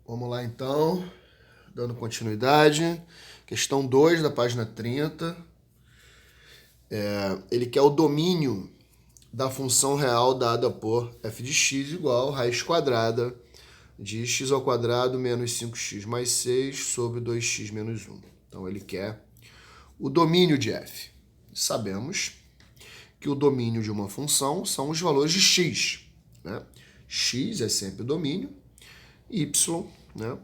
Vamos lá então, dando continuidade. Questão 2 da página 30. Ele quer o domínio da função real dada por f de x igual raiz quadrada de x ao quadrado menos 5x mais 6 sobre 2x menos 1. Então ele quer o domínio de f. Sabemos que o domínio de uma função são os valores de x, né? X é sempre o domínio, y, né?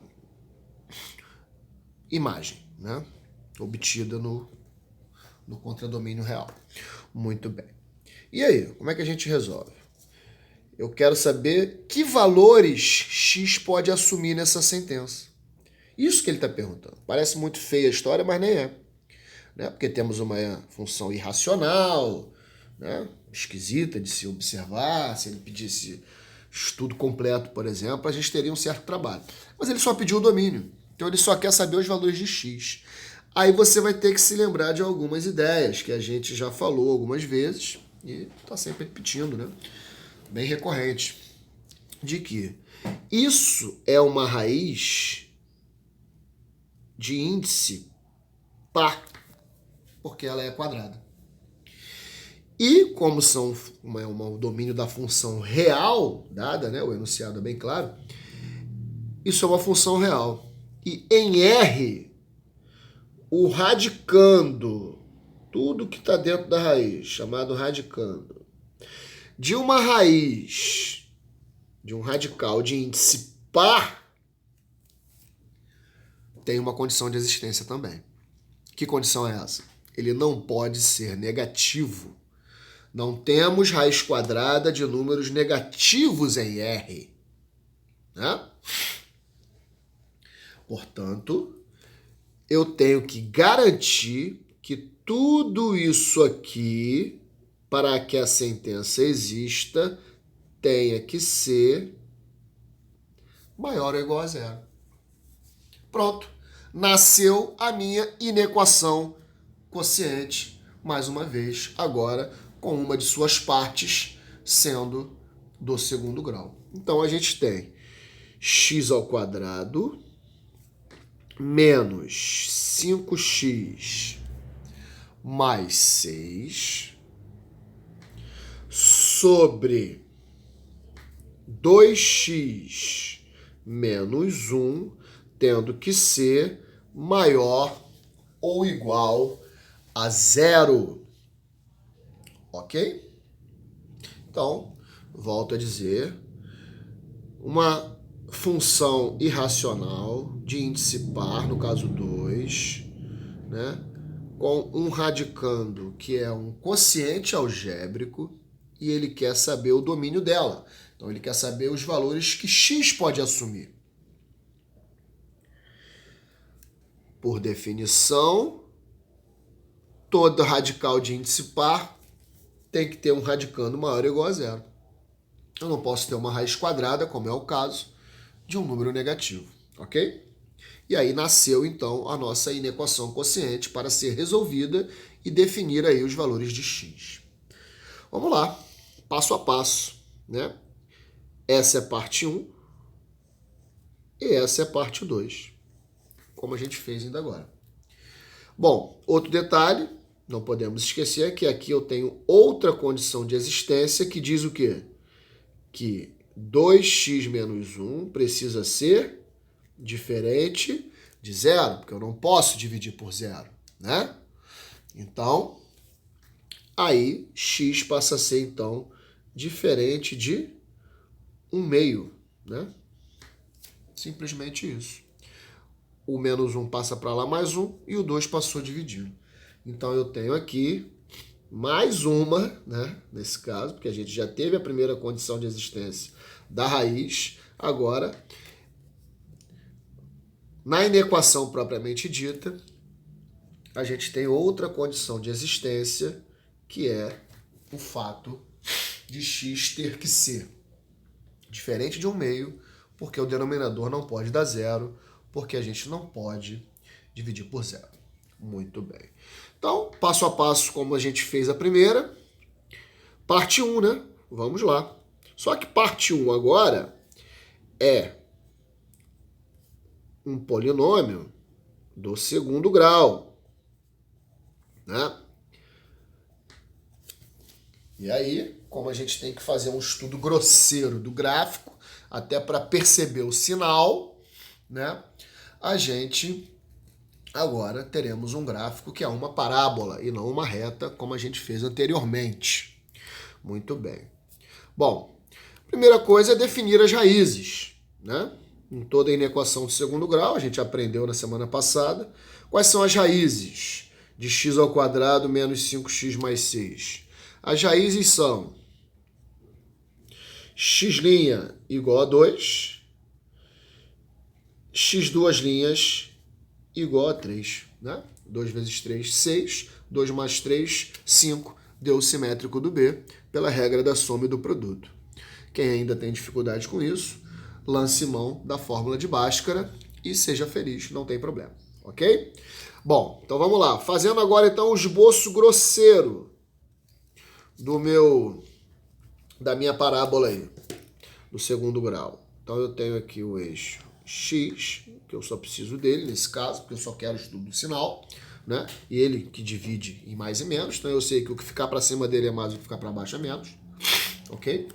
Imagem, né? Obtida no contradomínio real. Muito bem. E aí, como é que a gente resolve? Eu quero saber que valores x pode assumir nessa sentença. Isso que ele está perguntando. Parece muito feia a história, mas nem é. Né? Porque temos uma função irracional, né? Esquisita de se observar. Se ele pedisse estudo completo, por exemplo, a gente teria um certo trabalho. Mas ele só pediu o domínio. Então ele só quer saber os valores de x. Aí você vai ter que se lembrar de algumas ideias que a gente já falou algumas vezes e está sempre repetindo, né? Bem recorrente. De que isso é uma raiz de índice par, porque ela é quadrada. E como são o domínio da função real dada, né? O enunciado é bem claro, isso é uma função real. E em R, o radicando, tudo que está dentro da raiz, chamado radicando, de uma raiz, de um radical de índice par, tem uma condição de existência também. Que condição é essa? Ele não pode ser negativo. Não temos raiz quadrada de números negativos em R. Né? Portanto, eu tenho que garantir que tudo isso aqui, para que a sentença exista, tenha que ser maior ou igual a zero. Pronto. Nasceu a minha inequação quociente, mais uma vez, agora com uma de suas partes sendo do segundo grau. Então a gente tem x ao quadrado menos 5x mais 6 sobre 2x menos 1, tendo que ser maior ou igual a zero. Ok? Então, volto a dizer, uma função irracional de índice par, no caso 2, né, com um radicando que é um quociente algébrico e ele quer saber o domínio dela. Então, ele quer saber os valores que x pode assumir. Por definição, toda radical de índice par tem que ter um radicando maior ou igual a zero. Eu não posso ter uma raiz quadrada, como é o caso, de um número negativo, ok? E aí nasceu, então, a nossa inequação quociente para ser resolvida e definir aí os valores de x. Vamos lá, passo a passo, né? Essa é a parte 1 e essa é a parte 2, como a gente fez ainda agora. Bom, outro detalhe, não podemos esquecer que aqui eu tenho outra condição de existência que diz o quê? Que 2x menos 1 precisa ser diferente de zero, porque eu não posso dividir por zero, né? Então, aí x passa a ser, então, diferente de 1/2, né? Simplesmente isso. O menos 1 passa para lá mais 1 e o 2 passou dividindo. Então, eu tenho aqui mais uma, né, nesse caso, porque a gente já teve a primeira condição de existência da raiz. Agora, na inequação propriamente dita, a gente tem outra condição de existência, que é o fato de x ter que ser diferente de 1/2, porque o denominador não pode dar zero, porque a gente não pode dividir por zero. Muito bem. Então, passo a passo, como a gente fez a primeira. Parte 1, né? Vamos lá. Só que parte 1 agora é um polinômio do segundo grau, né? E aí, como a gente tem que fazer um estudo grosseiro do gráfico, até para perceber o sinal, né? A gente agora teremos um gráfico que é uma parábola e não uma reta, como a gente fez anteriormente. Muito bem. Bom, primeira coisa é definir as raízes, né? Em toda a inequação de segundo grau, a gente aprendeu na semana passada. Quais são as raízes de x ao quadrado menos 5x mais 6? As raízes são x' igual a 2, x duas linhas igual a 3, né? 2 vezes 3, 6, 2 mais 3, 5, deu o simétrico do B, pela regra da soma e do produto. Quem ainda tem dificuldade com isso, lance mão da fórmula de Bhaskara e seja feliz, não tem problema, ok? Bom, então vamos lá. Fazendo agora então o esboço grosseiro da minha parábola aí, do segundo grau. Então eu tenho aqui o eixo x, que eu só preciso dele nesse caso, porque eu só quero o estudo do sinal, né? E ele que divide em mais e menos, então eu sei que o que ficar para cima dele é mais, o que ficar para baixo é menos, ok?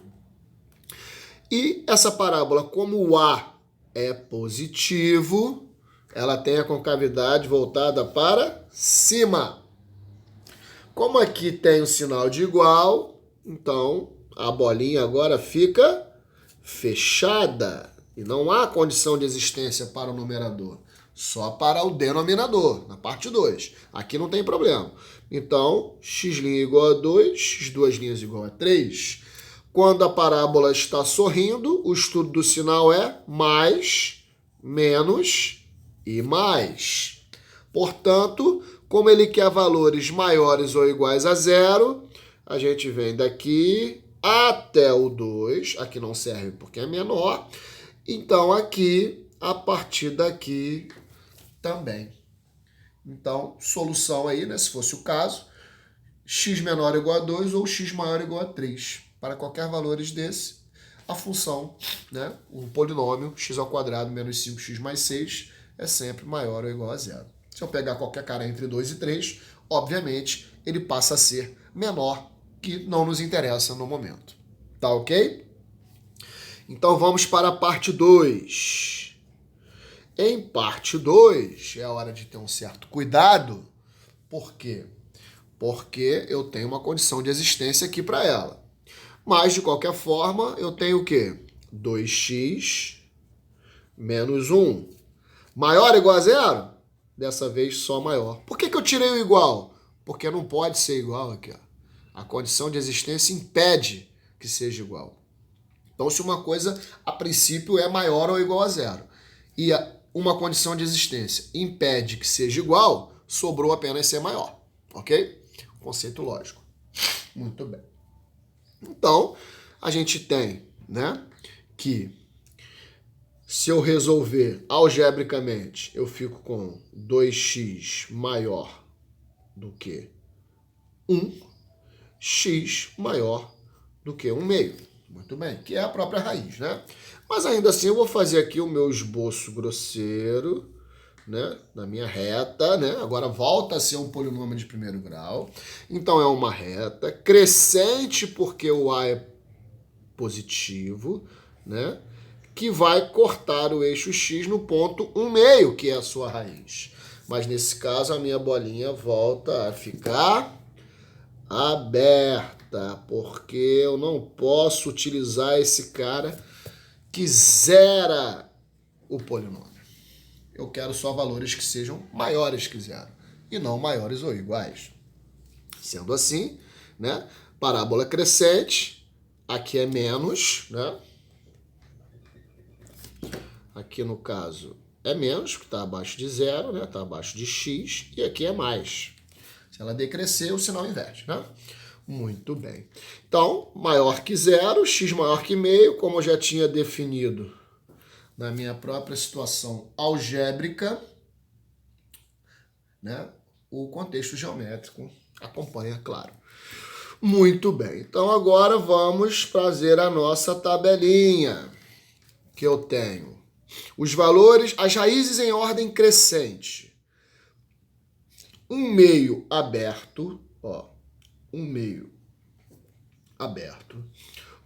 E essa parábola, como o A é positivo, ela tem a concavidade voltada para cima. Como aqui tem o sinal de igual, então a bolinha agora fica fechada. E não há condição de existência para o numerador, só para o denominador, na parte 2. Aqui não tem problema. Então, x' igual a 2, x duas linhas igual a 3. Quando a parábola está sorrindo, o estudo do sinal é mais, menos e mais. Portanto, como ele quer valores maiores ou iguais a zero, a gente vem daqui até o 2. Aqui não serve porque é menor. Então, aqui, a partir daqui também. Então, solução aí, né, se fosse o caso, x menor ou igual a 2 ou x maior ou igual a 3. Para qualquer valores desse, a função, né, o polinômio x ao quadrado menos 5x mais 6 é sempre maior ou igual a zero. Se eu pegar qualquer cara entre 2 e 3, obviamente, ele passa a ser menor, que não nos interessa no momento. Tá ok? Então vamos para a parte 2. Em parte 2, é a hora de ter um certo cuidado. Por quê? Porque eu tenho uma condição de existência aqui para ela. Mas, de qualquer forma, eu tenho o quê? 2x menos 1. Maior ou igual a zero? Dessa vez só maior. Por que eu tirei o igual? Porque não pode ser igual aqui, ó. A condição de existência impede que seja igual. Então, se uma coisa, a princípio, é maior ou igual a zero, e uma condição de existência impede que seja igual, sobrou apenas ser maior, ok? Conceito lógico. Muito bem. Então, a gente tem, né, que se eu resolver algebricamente, eu fico com 2x maior do que 1, x maior do que 1 meio. Muito bem, que é a própria raiz, né? Mas ainda assim eu vou fazer aqui o meu esboço grosseiro, né, na minha reta, né? Agora volta a ser um polinômio de primeiro grau. Então é uma reta crescente porque o A é positivo, né? Que vai cortar o eixo x no ponto 1 meio, que é a sua raiz. Mas nesse caso a minha bolinha volta a ficar aberta, porque eu não posso utilizar esse cara que zera o polinômio. Eu quero só valores que sejam maiores que zero, e não maiores ou iguais. Sendo assim, né, parábola crescente, aqui é menos, né? Aqui no caso é menos, porque está abaixo de zero, né? Está abaixo de x, e aqui é mais. Se ela decrescer, o sinal inverte, né? Muito bem. Então, maior que zero, x maior que meio, como eu já tinha definido na minha própria situação algébrica, né? O contexto geométrico acompanha, claro. Muito bem. Então, agora vamos fazer a nossa tabelinha, que eu tenho Os valores, as raízes em ordem crescente. 1/2 aberto, ó, 1/2 aberto.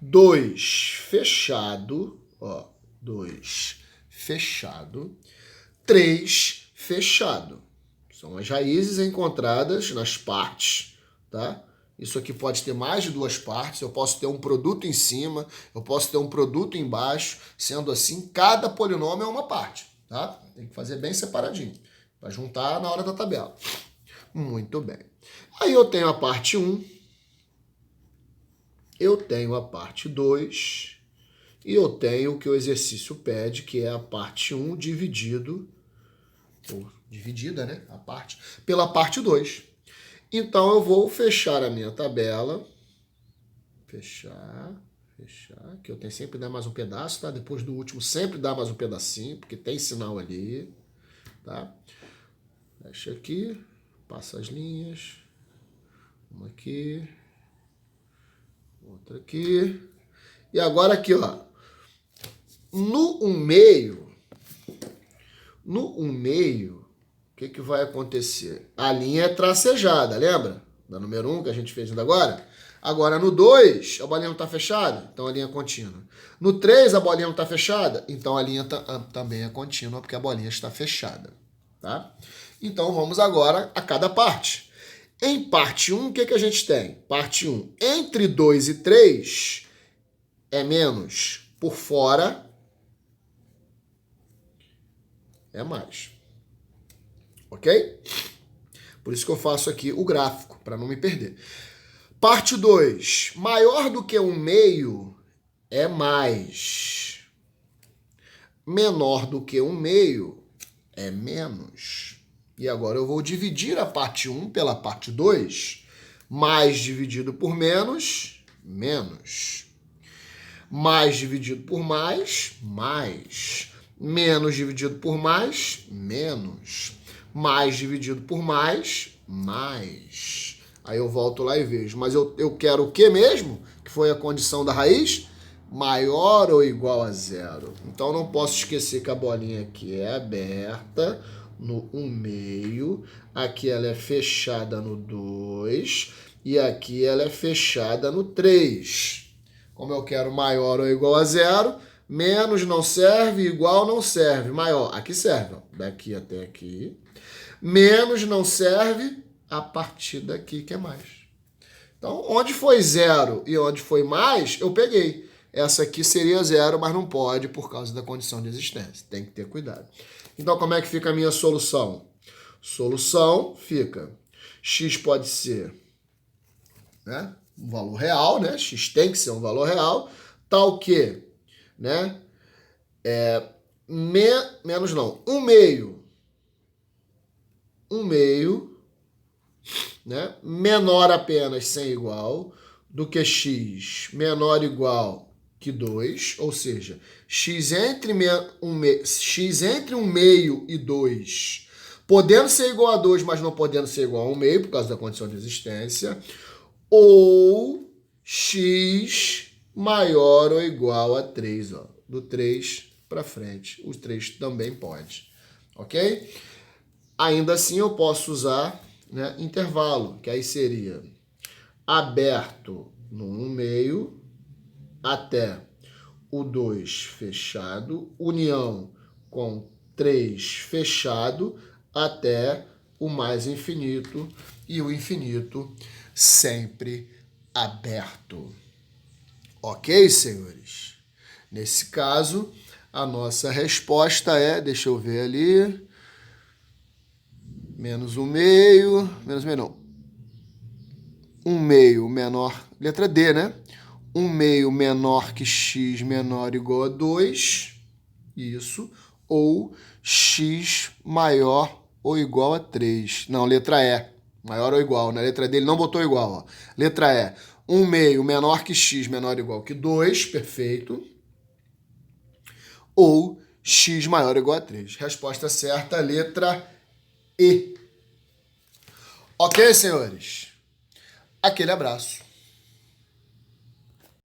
2 fechado, ó, 2 fechado. 3 fechado. São as raízes encontradas nas partes, tá? Isso aqui pode ter mais de 2 partes, eu posso ter um produto em cima, eu posso ter um produto embaixo, sendo assim, cada polinômio é uma parte, tá? Tem que fazer bem separadinho, para juntar na hora da tabela. Muito bem. Aí eu tenho a parte 1, eu tenho a parte 2, e eu tenho o que o exercício pede, que é a parte 1 dividido, ou dividida, né? A parte, pela parte 2. Então, eu vou fechar a minha tabela. Fechar, que eu tenho sempre dar mais um pedaço, tá? Depois do último, sempre dá mais um pedacinho, porque tem sinal ali, tá? Fecha aqui, passa as linhas. Uma aqui, outra aqui. E agora aqui, ó. No 1/2, o que vai acontecer? A linha é tracejada, lembra? Da número 1 que a gente fez ainda agora? Agora no 2, a bolinha não está fechada, então a linha é contínua. No 3, a bolinha não está fechada, então a linha também é contínua, porque a bolinha está fechada. Tá? Então vamos agora a cada parte. Em parte 1, o que a gente tem? Parte 1, entre 2 e 3 é menos. Por fora é mais. Ok? Por isso que eu faço aqui o gráfico, para não me perder. Parte 2. Maior do que 1/2 é mais. Menor do que 1/2 é menos. E agora eu vou dividir a parte 1 pela parte 2. Mais dividido por menos, menos. Mais dividido por mais, mais. Menos dividido por mais, menos. Mais dividido por mais, mais. Aí eu volto lá e vejo. Mas eu quero o que mesmo? Que foi a condição da raiz? Maior ou igual a 0. Então não posso esquecer que a bolinha aqui é aberta no 1/2. Aqui ela é fechada no 2. E aqui ela é fechada no 3. Como eu quero maior ou igual a 0, menos não serve, igual não serve. Maior, aqui serve, ó, daqui até aqui. Menos não serve a partir daqui, que é mais. Então, onde foi 0 e onde foi mais, eu peguei. Essa aqui seria 0, mas não pode por causa da condição de existência. Tem que ter cuidado. Então, como é que fica a minha solução? Solução fica, x pode ser, né, um valor real, né? X tem que ser um valor real, tal que, né, menos não, 1/2, né, menor apenas sem igual, do que x menor ou igual que 2, ou seja, x entre 1/2 e 2, podendo ser igual a 2, mas não podendo ser igual a 1/2, por causa da condição de existência, ou x maior ou igual a 3, ó, do 3 para frente. Os 3 também pode, ok? Ainda assim eu posso usar, né, intervalo, que aí seria aberto no 1/2 até o 2 fechado, união com 3 fechado até o mais infinito, e o infinito sempre aberto. Ok, senhores? Nesse caso, a nossa resposta é, deixa eu ver ali, menos 1/2, menos 1/2 não, 1/2 menor, letra D, né? 1/2 menor que x menor ou igual a 2, isso, ou x maior ou igual a 3. Não, letra E, maior ou igual, na letra D ele não botou igual, ó. Letra E, 1/2 menor que x menor ou igual que 2, perfeito, ou x maior ou igual a 3. Resposta certa, letra E. Ok, senhores? Aquele abraço.